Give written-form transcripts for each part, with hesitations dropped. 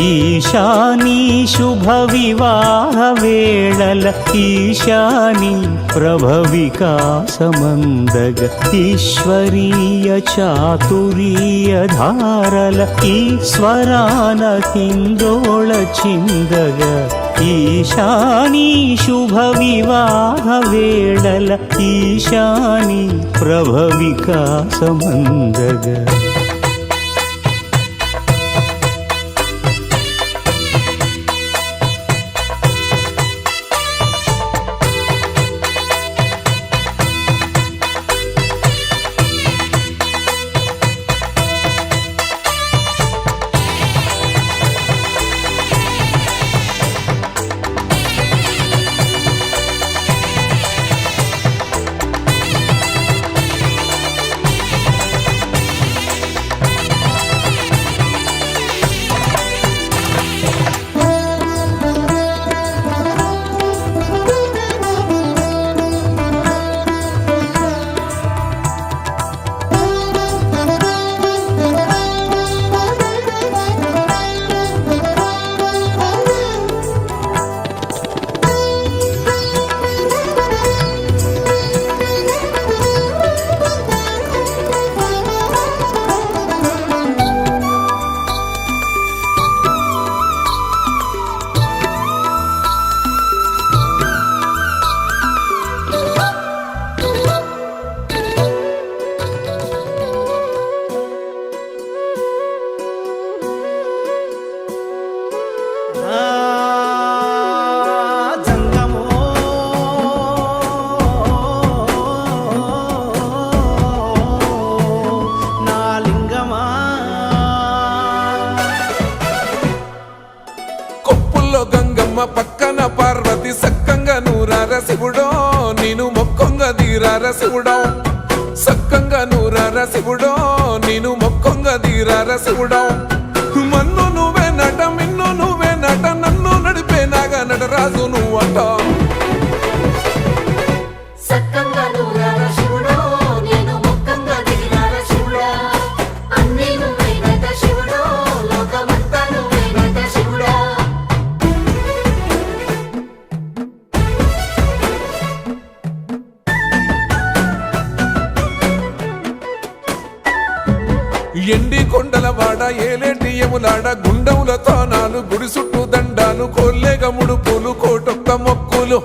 ఈశాని శుభ వివాహ వేళల ఈశాని ప్రభ వికాసమందగ ఈశ్వరీయ చాతురీయ ధారల ఈశ్వరాన హిందోళ చిందగ ఈశాని శుభ వివాహ వేళల ఈశాని ప్రభ వికాసమందగ పక్కన పార్వతి సక్కంగా నూరార శివుడో నేను మొక్కంగా దీరార శివుడో సక్కంగా నూరార శివుడో నేను మొక్కంగా దీరార శివుడో మన్ను నువ్వే నట మిన్ను నువ్వే నట నన్ను నడిపే నాగా నటరాజు నువ్వట ఎండి కొండల వాడ ఏలేటి యములాడ గుండముల తానాలు గుడి చుట్టూ దండాలు కోల్లేగ ముడుపులు కోటొక్క మొక్కులు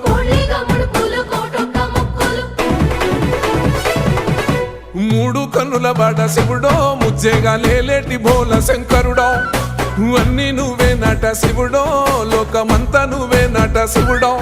మూడు కన్నుల వాడ శివుడో ముజ్జేగా లేలేటి భోల శంకరుడో అన్ని నువ్వే నట శివుడో లోకమంతా నువ్వే నట శివుడో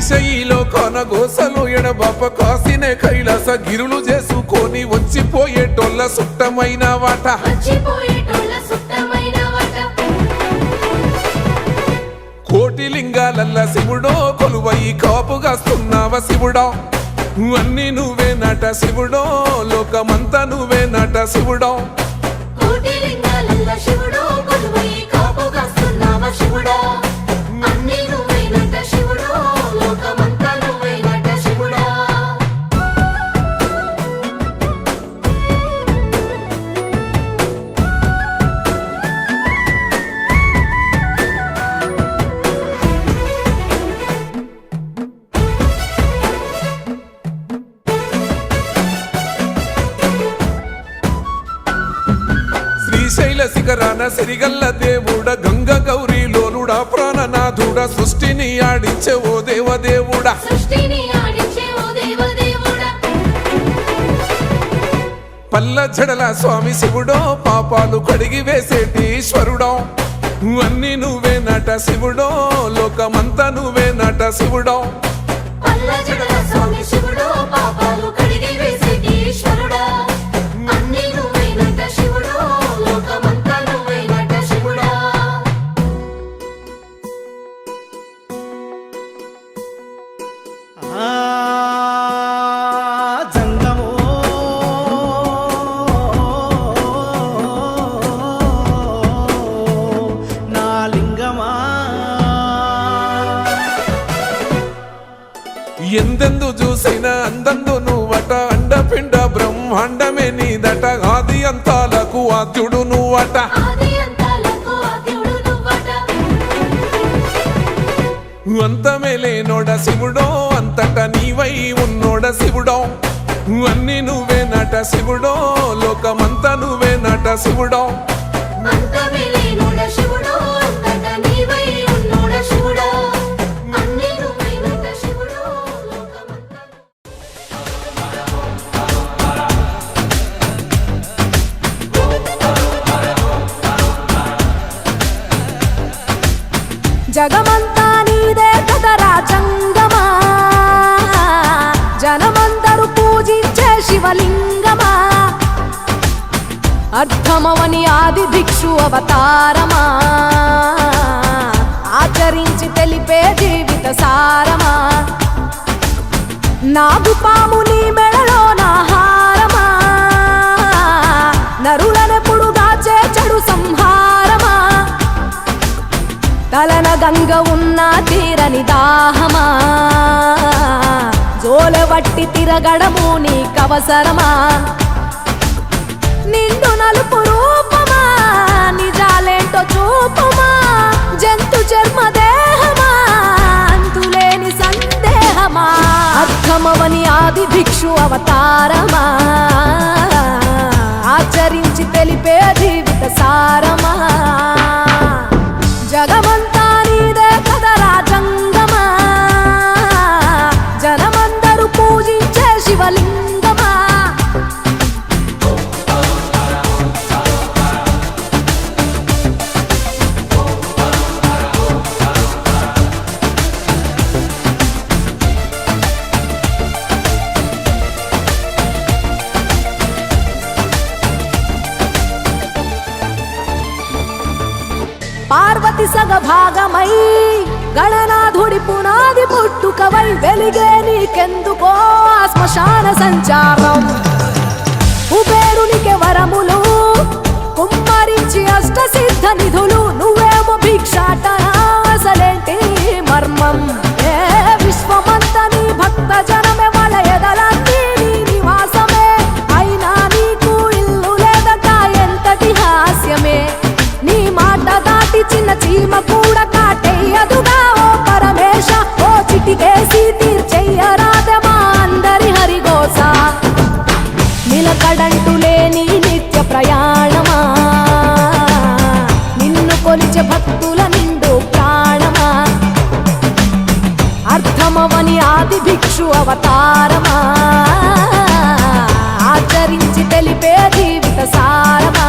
ఈశయిలో కొనగోసలు ఎడబాప కాసినే కైలాస గిరులు చేసుకొని వచ్చిపోయేటోళ్ళ సుట్టమైన వాట కోటి లింగాలల్ల శివుడో కొలువై కాపుగాస్తున్నావ శివుడో అన్ని నువ్వే నట శివుడో లోకమంతా నువ్వే నట శివుడో శిఖరాన సిరిగల్ల దేవుడ గంగ గౌరీ లోలుడ ప్రాణనాథుడ సృష్టిని ఆడించే ఓ దేవదేవుడా పల్ల జడల స్వామి శివుడో పాపాలు కడిగి వేసేటి ఈశ్వరుడో అన్ని నువ్వే నట శివుడో లోకమంతా నువ్వే నట శివుడో జంగమో నా లింగమా ఎందెందు చూసిన అందందు నువ్వట అండపిండ బ్రహ్మాండమే నీదట ఆది అంతాలకు ఆద్యుడు నువ్వట అంతమే లేనోడ శివుడో అంతట నీవై ఉన్నోడ శివుడో అన్ని నువ్వే నట శివుడో లోకమంతా నువ్వే నట శివుడో జగమంతా నీదే కదరా జంగమా జనమందరూ పూజించే శివలింగమా అర్థమవని ఆది భిక్షు అవతారమా ఆచరించి తెలిపే జీవిత సారమా నాగుపాము నీ మెడలో నా హారమా నరులనెప్పుడు దాచే చెడు సంహారమా తలన గంగ ఉన్న తీరని దాహమా జోలవట్టి తిరగడము నీకవసరమా నిండు నలుపు రూపమా నిజాలేంటో చూపమా జంతు చర్మ దేహమా అంతులేని సందేహమా అర్థమవని ఆది భిక్షు అవతారమా ఆచరించి తెలిపే జీవిత సారమా జగమంతా నీదే కదరా జంగమా జనమందరూ పూజించే శివలింగమా పార్వతి సగ భాగమై గణనాథుడి పునాది పుట్టుకవై వెలిగే నీకెందుకో శ్మశాన సంచారం కుబేరునికి వరములు కుమ్మరించి అష్ట సిద్ధ నిధులు నువ్వేమో భిక్షాటన అసలేంటి మర్మం ఏ విశ్వమంత నీ భక్త జనమే వాళ్ళ ఎదలంతి నీ నివాసమే అయినా నీకు ఇల్లు లేదట ఎంతటి హాస్యమే నీ మాట దాటి చిన్న చీమ కూడా కాటేయదుగా ఓ పరమేశ ఓ చిటికేసి తీర్చెయ్యరాదమా అందరి హరిగోస నిలకడంటు లేని నిత్య ప్రయాణమా నిన్ను కొలిచే భక్తుల నిండు ప్రాణమా అర్థమవని ఆది భిక్షు అవతారమా ఆచరించి తెలిపే జీవిత సారమా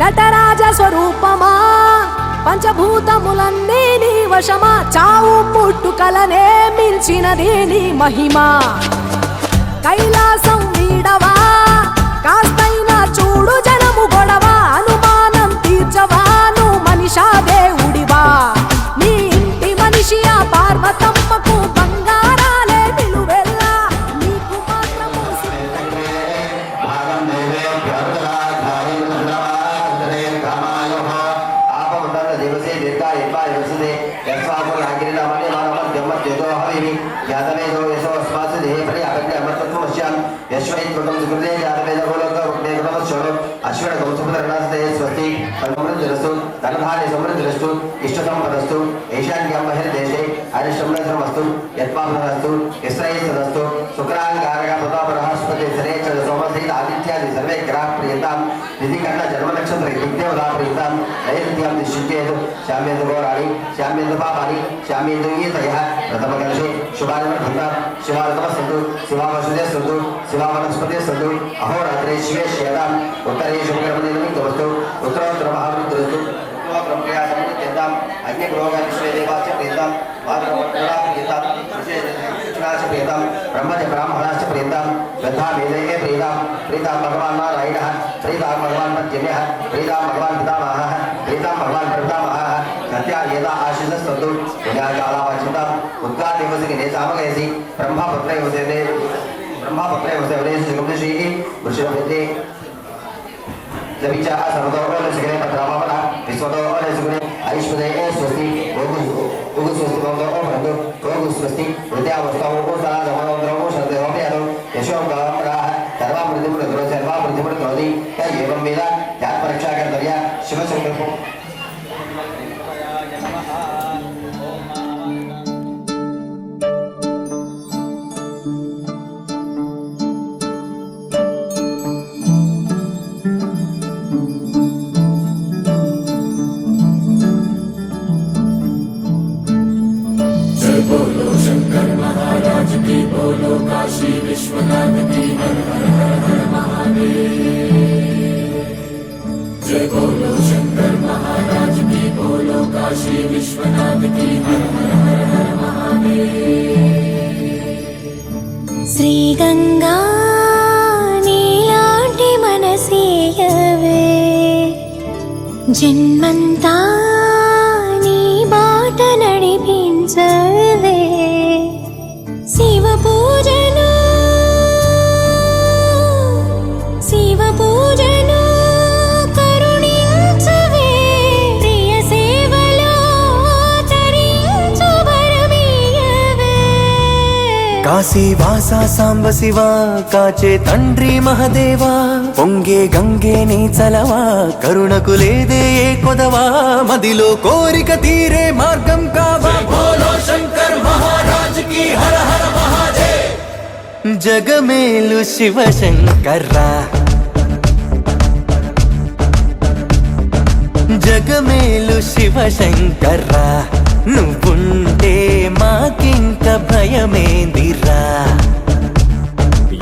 నటరాజ స్వరూపమా పంచభూతములన్నీ నీ వశమా చావు పుట్టుకలనే మించినది నీ మహిమా కైలాసం వీడవా కాస్తైనా చూడు జనము గొడవ అనుమానం తీర్చవా నువ్వు మనిషా దేవుడివా నీ ఇంటి మనిషి ఆ పార్వతమ్మకు బంగారాలే నిలువెల్లా నీకు మాత్రము दिवसे दीर्घा यद्वा यवसते यस्वाको नागिरिनामने मानमद्यमद्यतो हविः यादवेदो यशो अस्मासु देहे पर्यापन्ने अमृतत्वमस्याम् यश्वैत्वकं सुकृते यादवेदगोलोकरुग्नेगुणमस्योनो अश्विनगौसुपुतर्णासते स्वस्ति समृद्धिरस्तु धनधान्य समृद्धिरस्तु इष्टसम्पदस्तु ईशान्यं बहिर्देशे हरिश्रमणधर्मस्तु यत्पापनस्तु यस्रैस्तदस्तु शुक्राङ्गारक प्रतापरहस्पति सरे च सोमसहित आदित्यादि सर्वे ग्रहाः प्रियतां निधिकर्ण जन्मनक्षत्र दिग्देवता प्रियतां नैऋत्यां दिश्येतु श्यामेन्दु गौराणि श्यामेन्दु पापानि श्यामेन्दु यीतयः प्रथमकलशे शुभारम्भः शिवार्गमस्तु शिवावसुदे सन्तु शिवावनस्पते सन्तु अहोरात्रे शिवे श्येताम् उत्तरे शुभकर्मनिमित्तमस्तु उत्तरोत्तरमहावृद्धस्तु ब्रह्मया समृद्ध्यताम् अग्निग्रोहविश्वेदेवाच प्रीताम् मातृमण्डला प्रीताम् विशेषणाच प्रीताम् ब्रह्मच ब्राह्मणाश्च प्रीताम् श्रद्धावेदये प्रीताम् प्रीताम् भगवान् नारायणः प्रीताम् भगवान् पञ्चम्यः प्रीताम् भगवान् पितामहः प्रीताम् भगवान् प्रपितामहः सत्यार्यता आशिषस्तु पुण्याकालावाचिताम् उद्गादिवसगिने सामगयसि ब्रह्मपुत्रे वसेते सुगुंधश्रीः वृषभवते जविचा सर्वतो ओलसगने पत्रामवना विश्वतो ओलसगने ऐश्वर्ये स्वस्ति ओगु स्वस्ति भवतो ओभरतु ओगु स्वस्ति हृदयावस्थाओ ओसला जमनोन्द्रो शरदे होपयानो यशो गामराः सर्वामृतिमुद्रो सर्वामृतिमुद्रोदि एवं वेद यात् परीक्षा कर्तव्या शिवसंकल्पो बोलो शंकर महाराज की बोलो काशी विश्वनाथ की हर हर हर हर महादेव। जय बोलो शंकर महाराज की बोलो काशी विश्वनाथ की हर हर हर हर महादेव। श्री गंगा नीलांटी मनसीयवे जन्मंता नी बाట నడిపించవే శివ పూజను కరుణించవే ప్రియ సేవలో తరించు వరమీయవే కాశీ వాసా సాంబ శివ కాచే తండ్రి మహదేవా పొంగే గంగే నీ చలవా కరుణకు లేదే ఏ కొదవా మదిలో కోరిక తీరే మార్గం కావా బోలో శంకర్ మహారాజ్ की हर हर महादेव। జగమేలు శివ శంకర్రా జగమేలు శివ శంకర్రా నువ్వుంటే మాకింక భయమేందిరా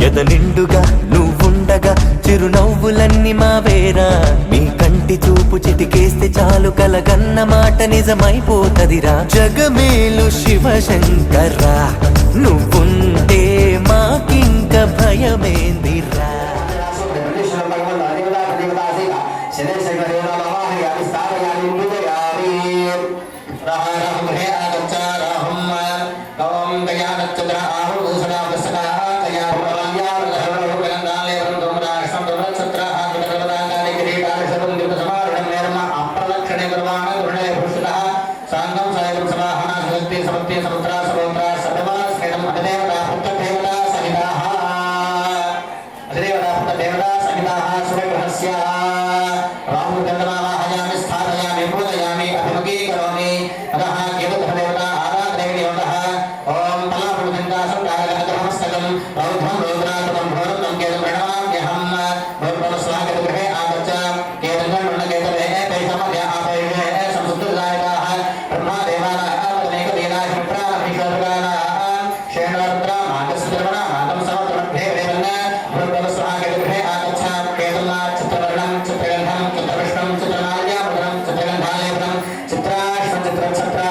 ఎద నిండుగా నువ్వుండగా చిరునవ్వులన్నీ మావేరా మీ కంటి చూపు చిటికేస్తే చాలు కలగన్న మాట నిజమైపోతదిరా జగమేలు శివ శంకర్రా నువ్వుంటే మాకింక భయమేందిరా चित्राष्टम चित्रगंधालेपनम चित्राष्टम चित्राक्षण चित्रक्षत्रा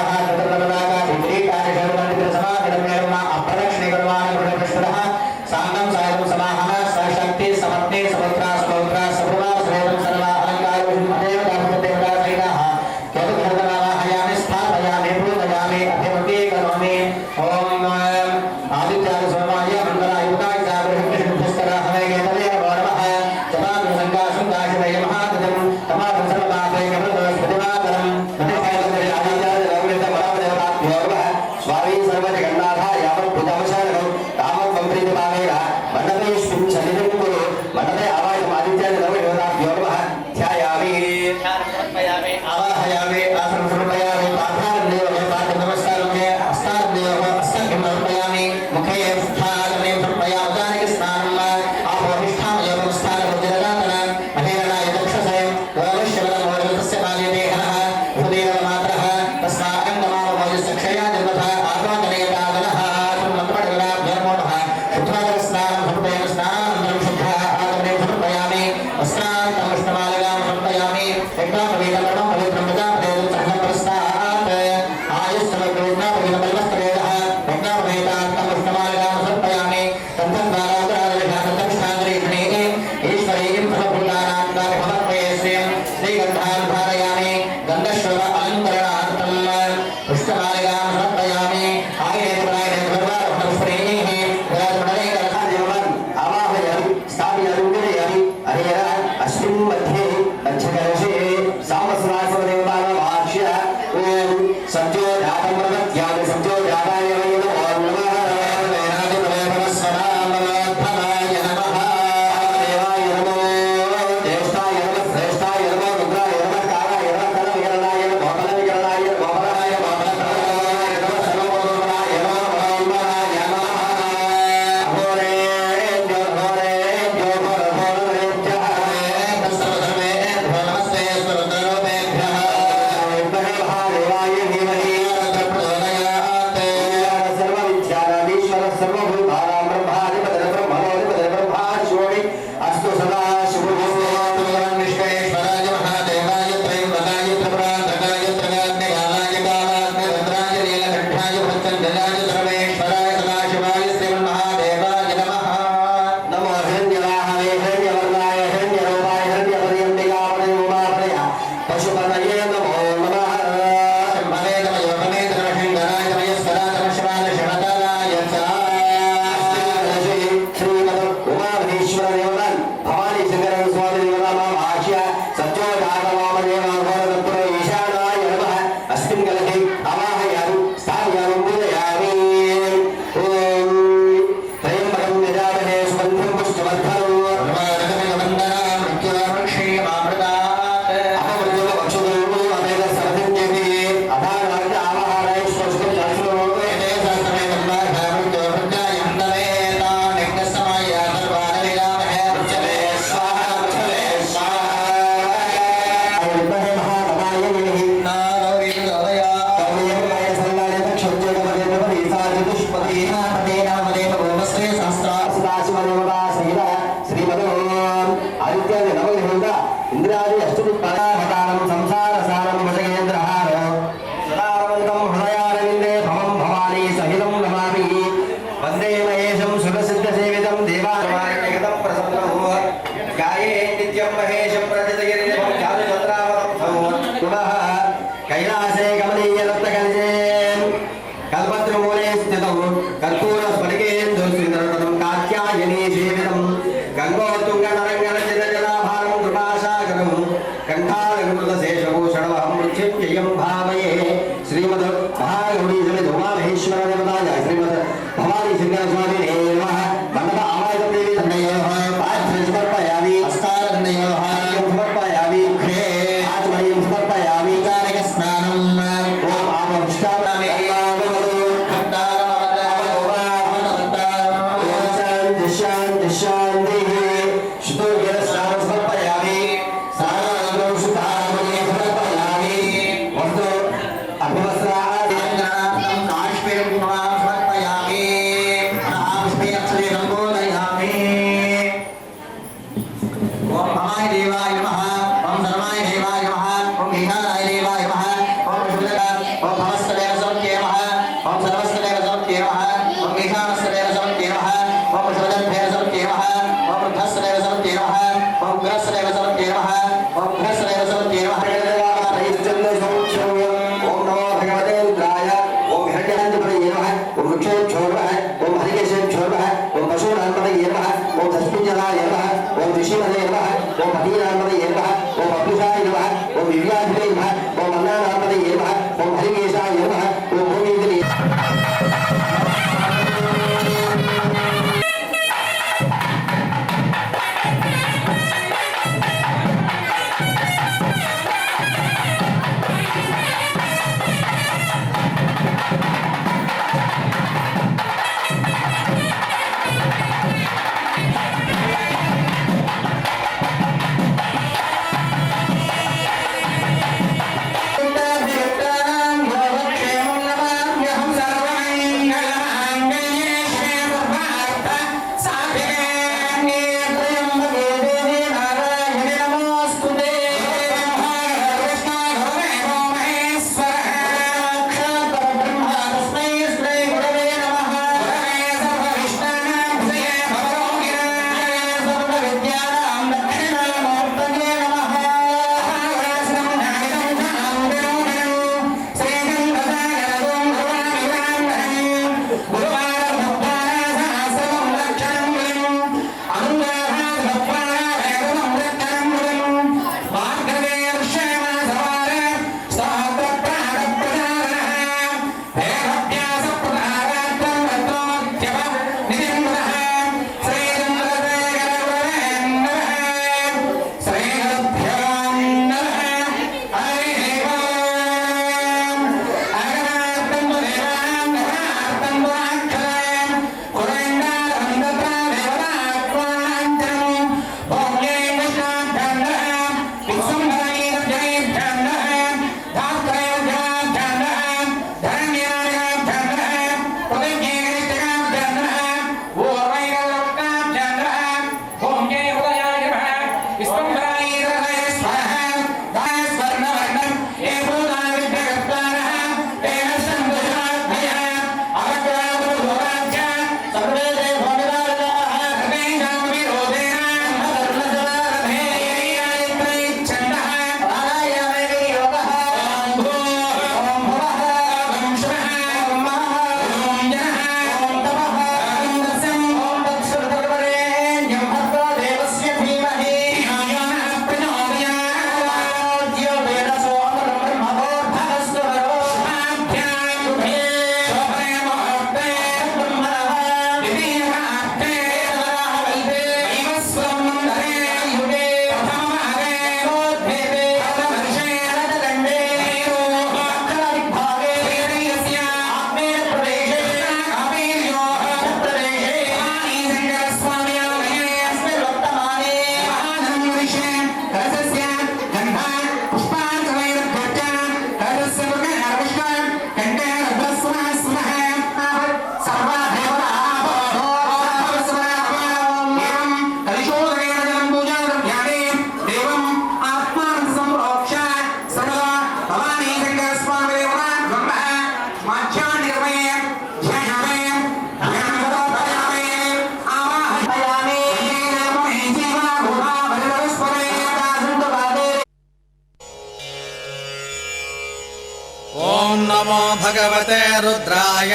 भगवते रुद्राय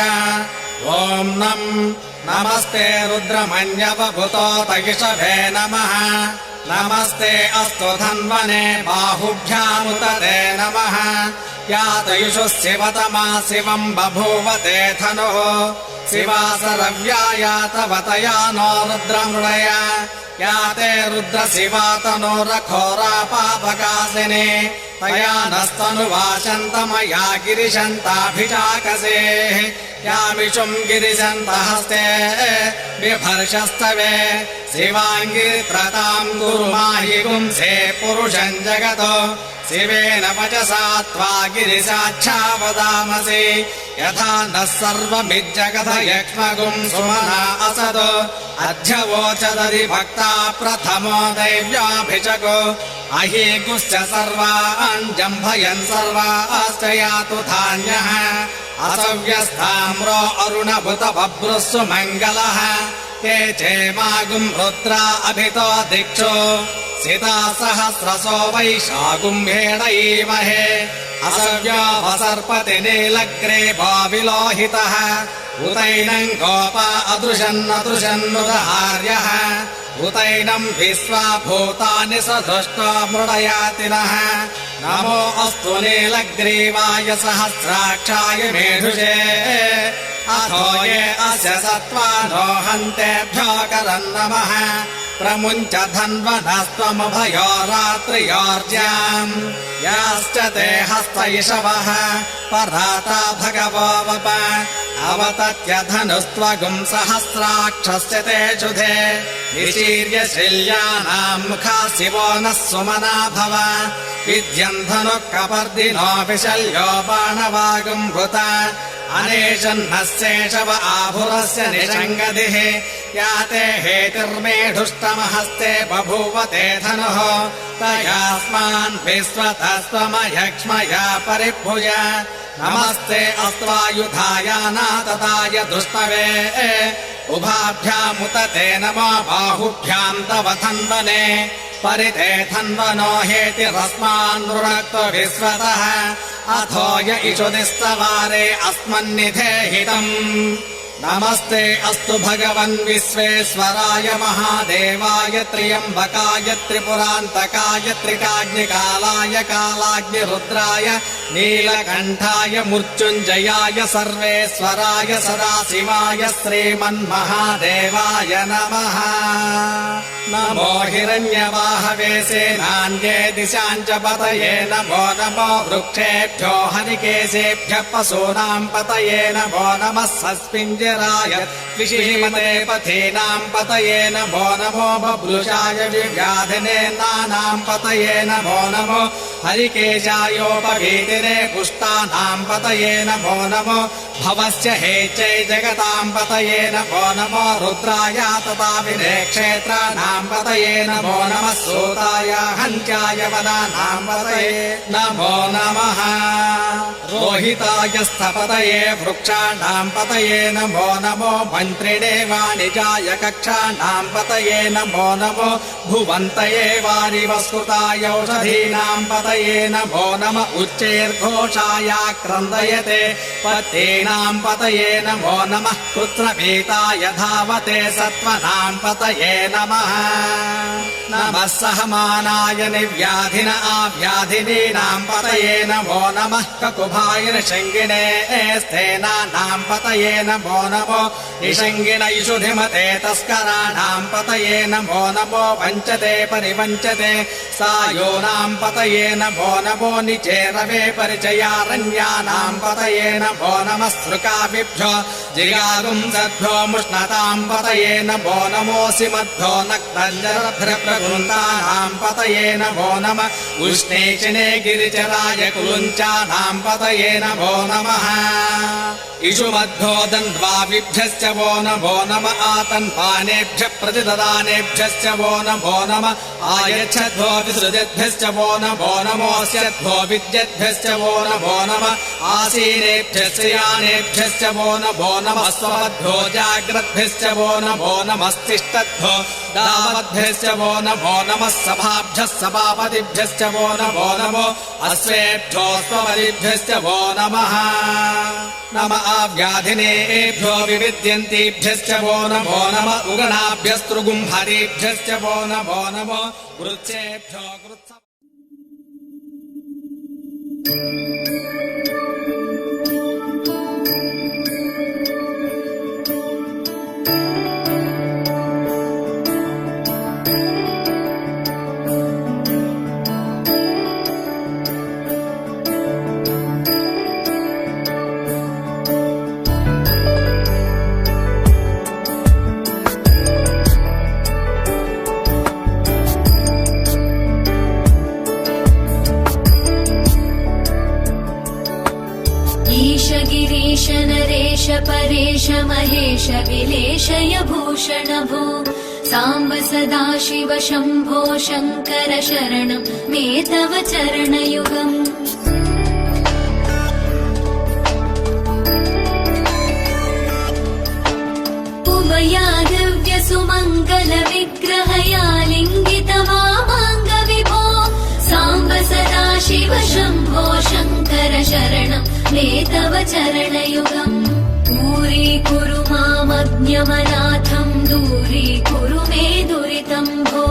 ॐ नमस्ते रुद्रमन्यवभूतो तैषभे नमः नमस्ते अस्तु धन्वने बाहुभ्यामुतते नमः या तयुषु शिवतमा शिवम् बभूवते धनुः शिवासरव्याया तव तया नो रुद्रमृडय या ते रुद्रशिवातनोरघोरापापकासिने तया नस्तनुवाचन्तमया गिरिशन्ताभिषाकसे यामिषुम् गिरिशन्तहस्ते बिभर्षस्तवे शिवाङ्गिरित्रताम् गुरुमाहि गुंसे पुरुषम् जगतो शिवेन वचसा त्वा गिरिशाच्छा वदामसि यथा नः सर्वमिज्जगत यक्ष्मगुम् सुमना असदो अध्यवोचदधि भक्ता प्रथमो दैव्याभिषको अहीगुश्च सर्वान् जम्भयन् सर्वाश्च यातु धान्यः असव्यस्ताम्रो अरुणभुत बभ्रुः सुमङ्गलः ते चेमागुम् रुद्रा अभितो दिक्षु सिता सहस्रसो वैशागुम्भेणैमहे असव्यावसर्पति नीलग्रे भाविलोहितः उतैनम् गोपा अदृशन्नदृशन्नुदहार्यः उतैनम् विश्वा भूतानि सधृष्टो मृडयातिनः नमो अस्तु नीलग्रीवाय सहस्राक्षाय मेढुषे अथो ये अस्य सत्त्वानो हन्तेभ्यो करन् नमः प्रमुञ्च धन्वनस्त्वमभयो रात्रियोर्ज्याम् याश्च ते हस्तैषवः पराता भगवो वप अवतत्य धनुस्त्वगुम् सहस्राक्षस्य ते शुधे निशीर्य शिल्यानाम् मुखा शिवो नः सुमना भव विद्यम् धनुः कपर्दिनो विशल्यो बाणवागुम् भूता अनेशन्नः शेषव आभुरस्य निषङ्गदिः याते हेतिर्मेढुष्टमहस्ते बभूवते धनुः तयास्मान् विश्वतस्त्वमयक्ष्मया परिभुज नमस्ते अस्त्वायुधायानातताय दुष्टवे उभाभ्यामुतते नमो बाहुभ्याम् तव धन्वने परिते धन्वनो हेतिरस्मान् नृणक्तो विश्वतः अथो य इषुदिस्तवारे अस्मन्निधेहितम् नमस्ते अस्तु भगवन् विश्वेश्वराय महादेवाय त्र्यम्बकाय त्रिपुरान्तकाय त्रिकाग्निकालाय कालाग्निरुद्राय नीलकण्ठाय मृत्युञ्जयाय सर्वेश्वराय सदाशिवाय श्रीमन्महादेवाय नमः नमो हिरण्यवाहवे सेनान्ये दिशाञ्च पतये नमो नमो वृक्षेभ्यो हरिकेशेभ्यः पशूनाम् पतये नमो नमः सस्मिञ्जराय त्रिशीमते पथीनाम् पतये नमो नमो बभ्रुषाय विव्याधिने नानाम् पतये नमो नमो हरिकेशायोपवीतिरे पुष्टानाम् पतये नमो नमो भवस्य हेचै जगताम् पतये नमो नमो रुद्राय तथा विनेक्षेत्राणाम् पतये नमो नमः सूताय हन्त्याय वदानाम् पतये नमो नमः रोहिताय स्थपतये वृक्षाणाम् पतये नमो नमो मन्त्रिणे वाणिजाय कक्षाणाम् पतये नमो नमो भुवन्तये वारिवस्कृताय औषधीनाम् पतये नमो नम उच्चैर्घोषाय क्रन्दयते पतेनाम् पतये नमो नमः पुत्रभीताय धावते सत्त्वनाम् पतये नमः नमः सहमानाय निव्याधिन आव्याधिनीनाम् पतये नमो नमः ककुभाय निषङ्गिणे स्थेनानाम् पतये नमो नमो निषङ्गिण इषुधिमते तस्कराणाम् पतये नमो नमो वञ्चते परिवञ्चते सायोनाम् पतये नमो नमो निचेरवे परिचयारण्यानाम् पतये नमो नमः सृकाभिभ्यो जिगागुम् सद्भ्यो मुष्णताम् पतये नमो नमोऽसि मध्यो नक्तञ्जरभ्रप्रवृन्दानाम् पतये नमो नमः उष्णेक्षिणे गिरिचराय कुलुञ्चानाम् पतये नमो नमः इषुमध्यो दण्ड्वाविभ्यश्च वो नमो नम आतन्पानेभ्यः प्रतिददानेभ्यश्च वो नमो नम आयच्छद्भो विसृजद्भ्यश्च वो नमो नमोऽस्यद्भो विद्यद्भ्यश्च वो नमो नम आसीनेभ्यश्च यानेभ्यश्च वो नमो नमः स्वमद्भ्यो जाग्रद्भिश्च वो नमस्तिष्ठद्भ्यो दावद्भिश्च वो नमः सभाभ्यः सभापतिभ्यश्च वो नमो अश्वेभ्यो स्वपतिभ्यश्च वो नमः आव्याधिनेभ्यो विविद्यन्तीभ्यश्च वो नमः उगणाभ्यस्तृगुम्हरेभ्यश्च वो नमो वृक्षेभ्यो कृत्स गिरीश नरेश परेश महेश विलेशय भूषण भो साम्ब सदा शिव शम्भो शङ्कर शरणं मे तव चरणयुगम् उमया दिव्य सुमङ्गल विग्रहया लिङ्गित वामाङ्ग विभो साम्ब सदा शिव शम्भो शङ्कर शरणं मे तव चरणयुगम् दूरीकुरु मामज्ञमनाथं दूरीकुरु मे दुरितं भो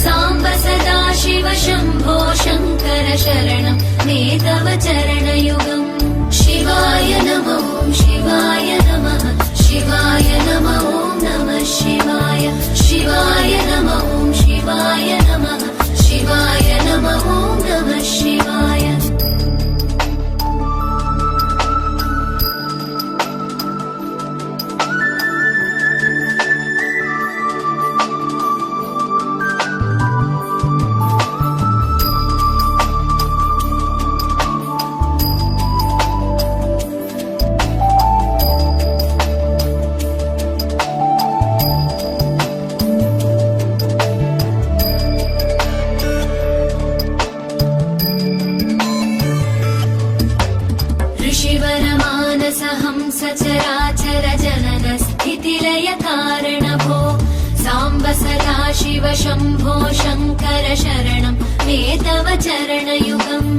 साम्ब सदा शिव शम्भो शङ्कर शरणं मे तव चरणयुगम् शिवाय नमो शिवाय नमः शिवाय नमो नमः शिवाय शिवाय नमो शिवाय नमः शिवाय नमो नमः शिवाय सचराचर जनन स्थितिलय कारण भो साम्ब सदा शिव शम्भो शङ्कर शरणं मे तव चरणयुगम्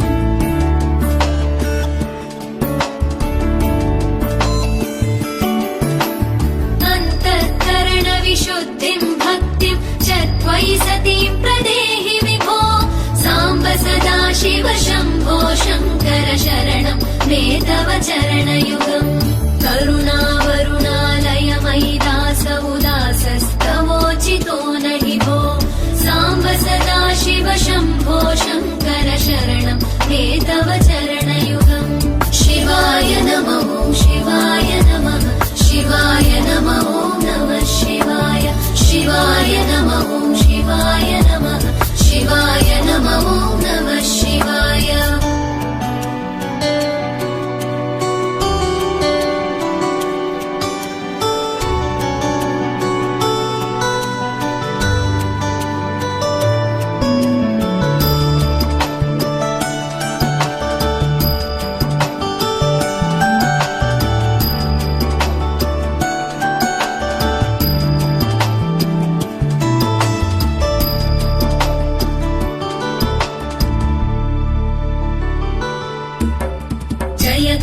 अन्तःकरण विशुद्धिं भक्तिं च त्वयि सतीं प्रदेहि विभो साम्ब सदा शिव शम्भो शङ्कर शरणं मे तव चरणयुगम् करुणावरुणालय मयि दास उदासस्तवोचितो नहि भो साम्ब सदा शिव शम्भो शङ्कर शरणं मे तव चरणयुगम् शिवाय नमो शिवाय नमः शिवाय नमो नमः शिवाय शिवाय नमो शिवाय नमः शिवाय नमो नमः शिवाय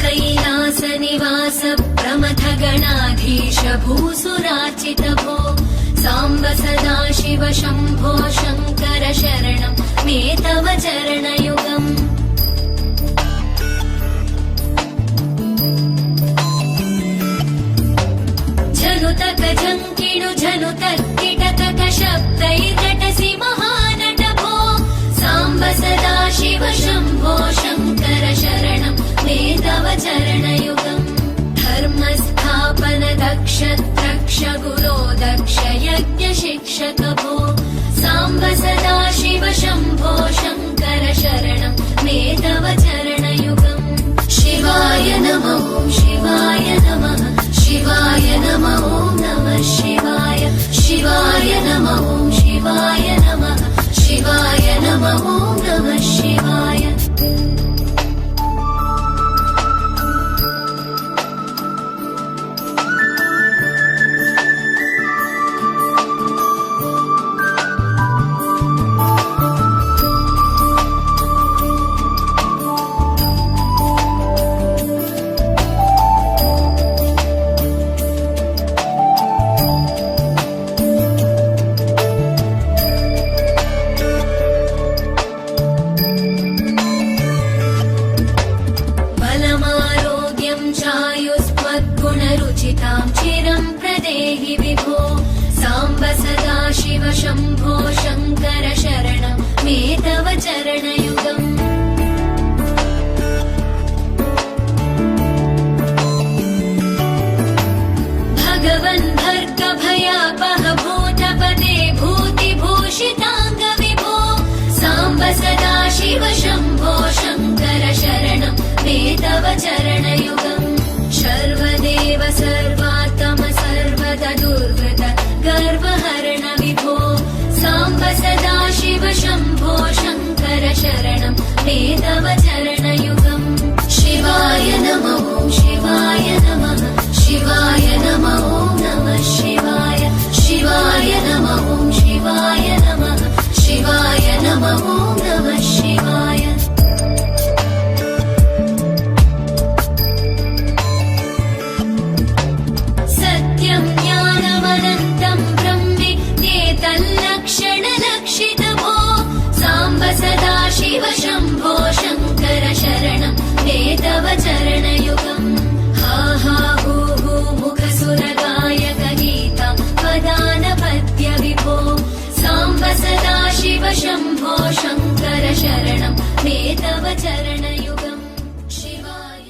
कैलासनिवास प्रमथ गणाधीश भूसुरार्चित भो साम्ब सदा शिव शम्भो शङ्कर शरणं मे तव चरणयुगम् झनुतक झङ्किणु झनुतर्किटतक शब्दैर्नटसि महानट भो साम्ब सदा शिव शम्भो शङ्कर शरणं मे तव चरणयुगम् धर्मस्थापन दक्ष द्रक्ष गुरो दक्ष यज्ञ शिक्षक भो साम्ब सदा शिव शम्भो शङ्कर शरणं मे तव चरणयुगम् शिवाय नमो शिवाय नमः शिवाय नमो नमः शिवाय शिवाय नमो शिवाय नमः शिवाय नमो नमः शिवाय आयुस्मद्गुणरुचितां चिरं प्रदेहि विभो साम्ब सदा शिव शम्भो शङ्कर शरणं मे तव चरणयुगम् भगवन् भर्गभयापह भूतपते भूतिभूषिताङ्ग विभो साम्ब सदा शिव शम्भो शङ्कर शरणं मे तव चरणयुगम् सर्वदेव सर्वात्म सर्वदा दुर्वृत गर्वहरण विभो साम्ब सदा शिव शम्भो शङ्कर शरणं मे तव चरणयुगम् शिवाय नमः शिवाय नमः शिवाय नमः नमः शिवाय शिवाय नमः शिवाय नमः शिवाय नमः नमः शिवाय सत्यं ज्ञानमनन्तं ब्रह्मेतल्लक्षणलक्षितभो साम्ब सदा शिव शम्भो शङ्कर शरणं मे तव चरणयुगम् हा हा हू हू मुखसुरगायक गीता पदानपद्य विभो साम्ब सदा शिव शम्भो शङ्कर शरणं मे तव चरणयुगम् शिवाय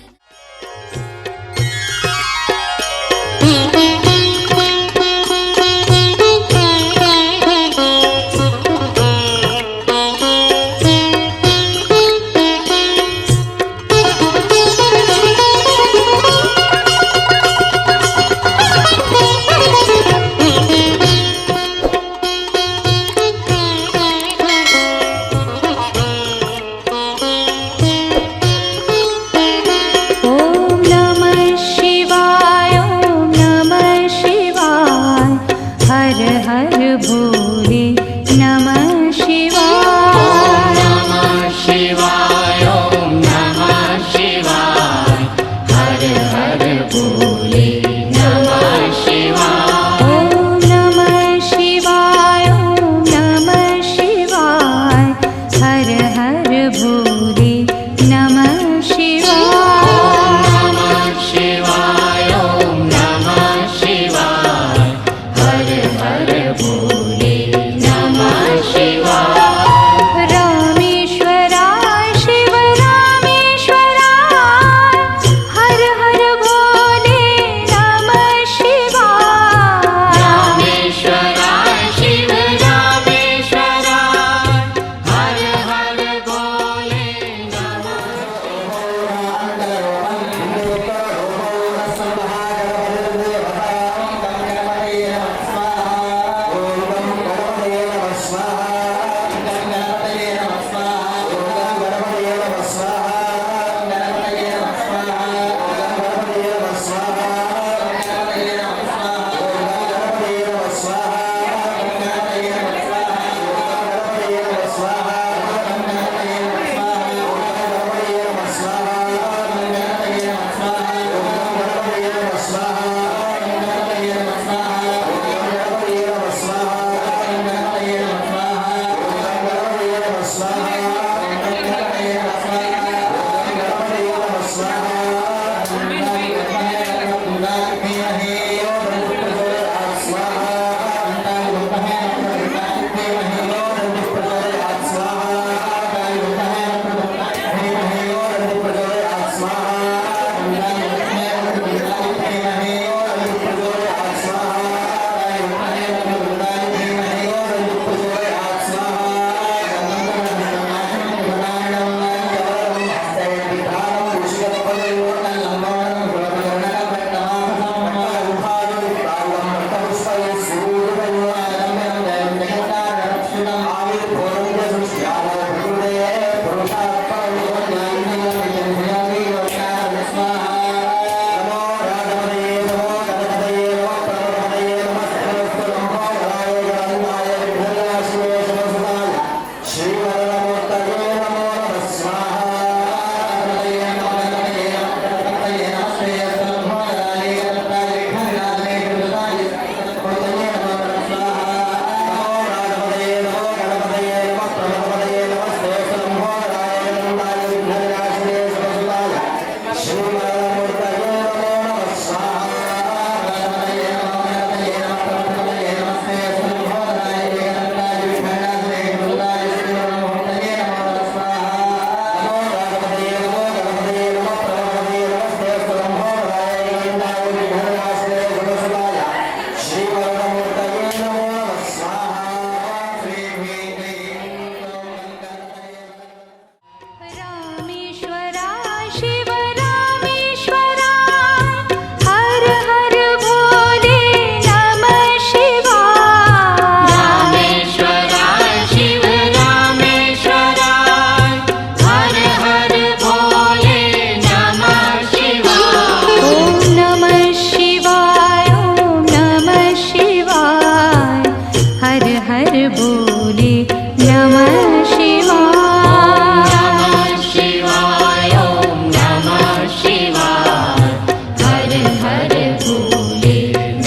हर भोले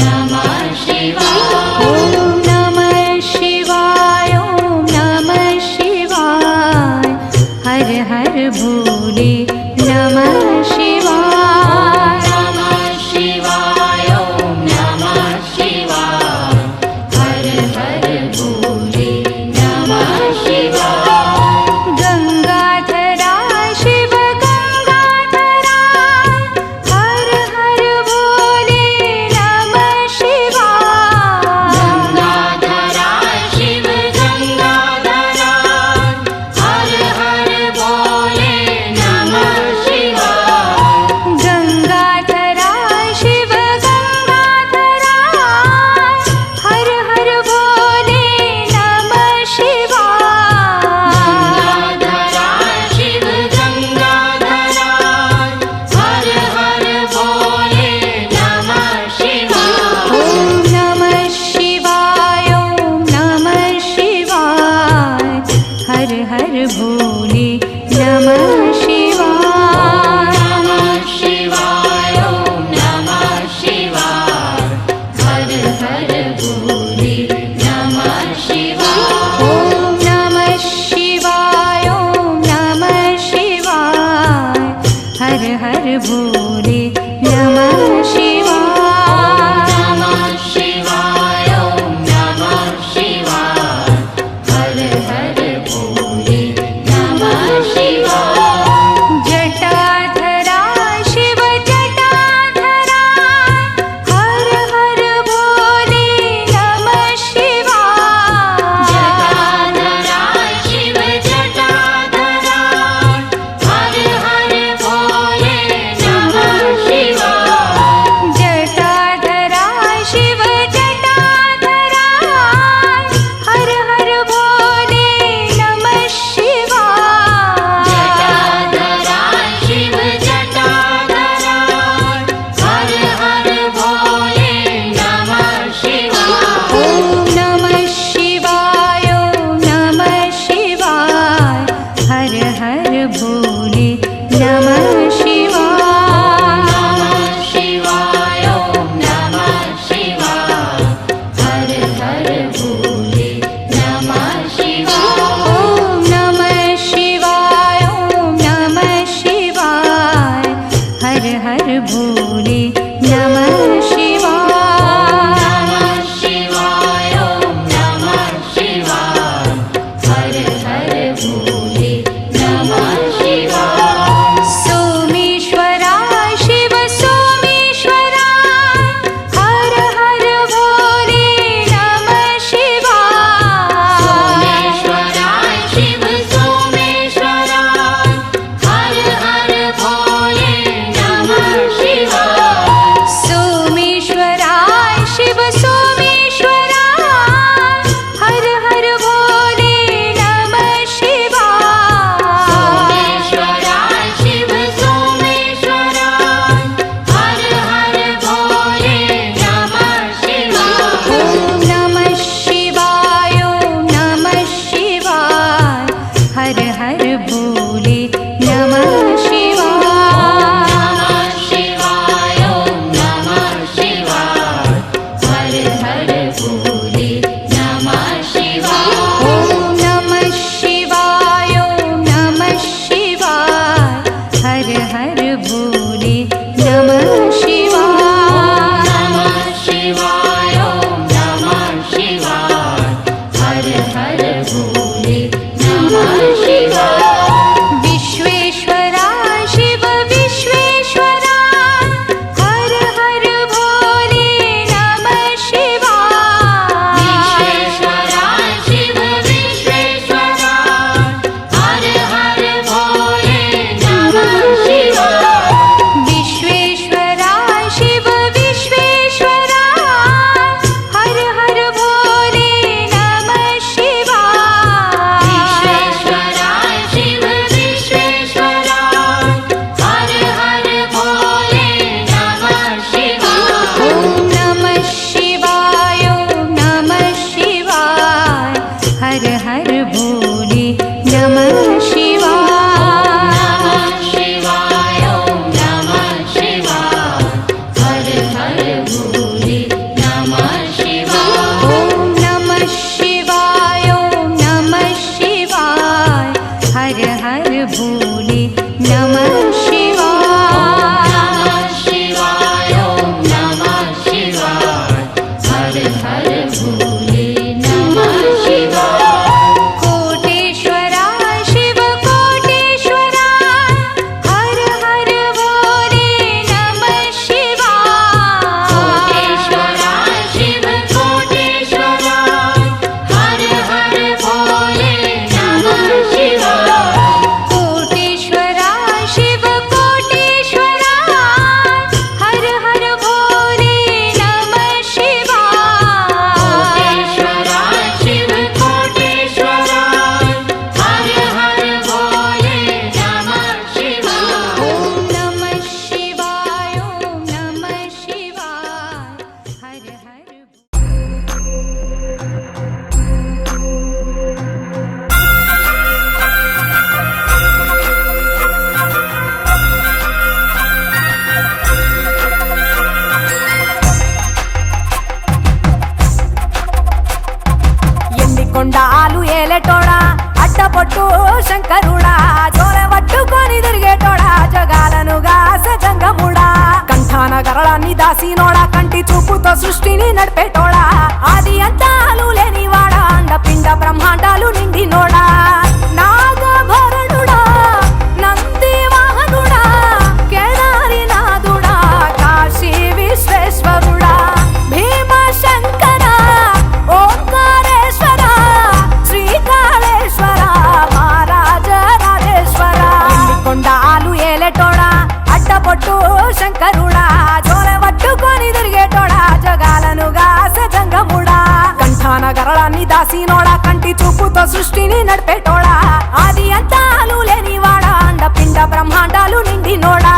नमः शिवाय ॐ नमः शिवाय ॐ नमः शिवाय हर हर भोले नमः शिवाय नमः शिवाय ॐ नमः शिवाय हर हर भोले नमः शिवाय गंगाधरा शिव गंगाधरा हर हर भोले గరళాన్ని దాసి నోడా కంటి చూపుతో సృష్టిని నడిపేటోడా ఆది అంతాలు లేనివాడా అండపిండ బ్రహ్మాండాలు నిండి నోడా నాగభరణుడా నంది వాహనుడా కేదారి నాథుడా కాశీ విశ్వేశ్వరుడా భీమశంకర ఓంకారేశ్వర శ్రీకాళేశ్వర మహారాజ రాజేశ్వర కొండాలు ఏలేటోడా అడ్డపొట్టు శంకరుడా జోల పట్టుకొని తిరిగేటోడా జగాలను గాస జంగముడా కంఠాన గరళాన్ని దాసి నోడా కంటి చూపుతో సృష్టిని నడిపేటోడా ఆది అంతాలు లేనివాడా అండపిండ బ్రహ్మాండాలు నిండి నోడా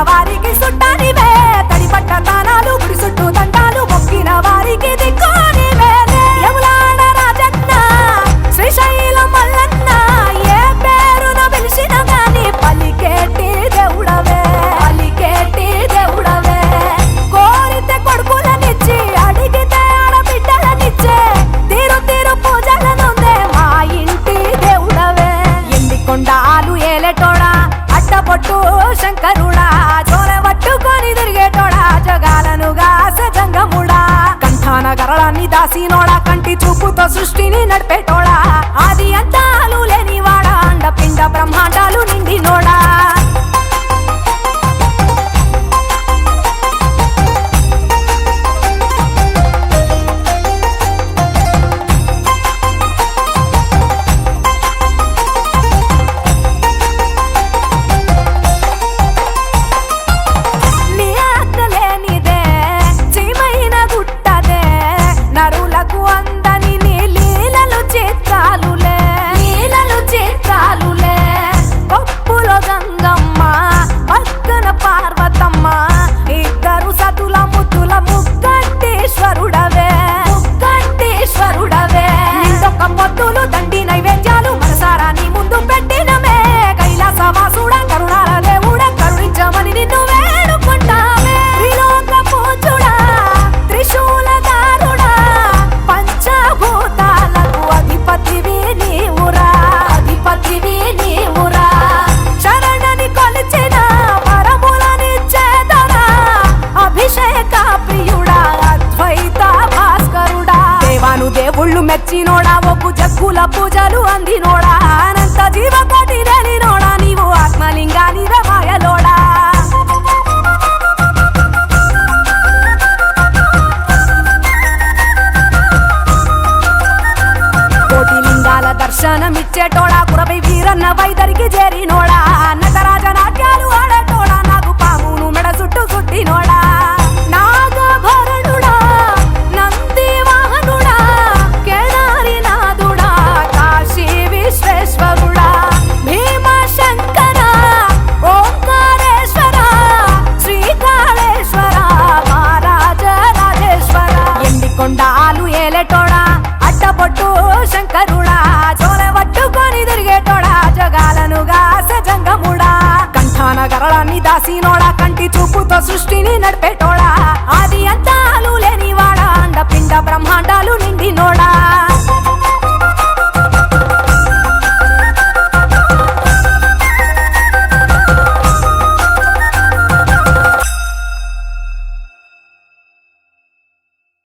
వారికి సుట్టానివే తడిపట్ట తానాలు గుడి చుట్టూ దండాలు మొక్కిన వారికి దిక్కునివే యములాడ రాజన్న శ్రీశైలం మల్లన్న ఏ పేరున పిలిచిన గాని పలికేటి దేవుడవే కోరితే కొడుకులనిచ్చి అడిగితే ఆడబిడ్డలనిచ్చే తీరు తీరు పూజలనుందే మా ఇంటి దేవుడవే ఎన్ని కొండాలు ఏలేటోడా అడ్డపొట్టు శంకరుడా జోల పట్టుకొని తిరిగేటోడా జగాలను గాస జంగముడా కంఠాన గరళాన్ని దాసి నోడా కంటి చూపుతో సృష్టిని నడిపేటోడా ఆది అంతాలు లేనివాడా అండపిండ బ్రహ్మాండాలు నిండి నోడా దేవుళ్ళు మెచ్చినోడా ఒప్పు జగ్గుల పూజలు అందినోడా అనంత జీవకోటి రేలినోడా నీవు ఆత్మలింగానివే మాయలోడా కోటి లింగాల దర్శనమిచ్చేటోడా కురవై వీరన్న వైదరికి చేరినోడా నటరాజ నాట్యాలు ఆడేటోడా నాకు పామును మెడ చుట్టూ చుట్టినోడా నాగభరణుడా నంది వాహనుడా కేదారి నాథుడా కాశీ విశ్వేశ్వరుడా భీమశంకర ఓంకారేశ్వర శ్రీకాళేశ్వర మహారాజ రాజేశ్వర ఎన్ని కొండాలు ఏలేటోడా అడ్డపొట్టు శంకరుడా జోల పట్టుకొని తిరిగేటోడా జగాలను గాస జంగముడా కంఠాన గరళాన్ని దాసి నోడా కంటి చూపుతో సృష్టిని నడిపేటోడా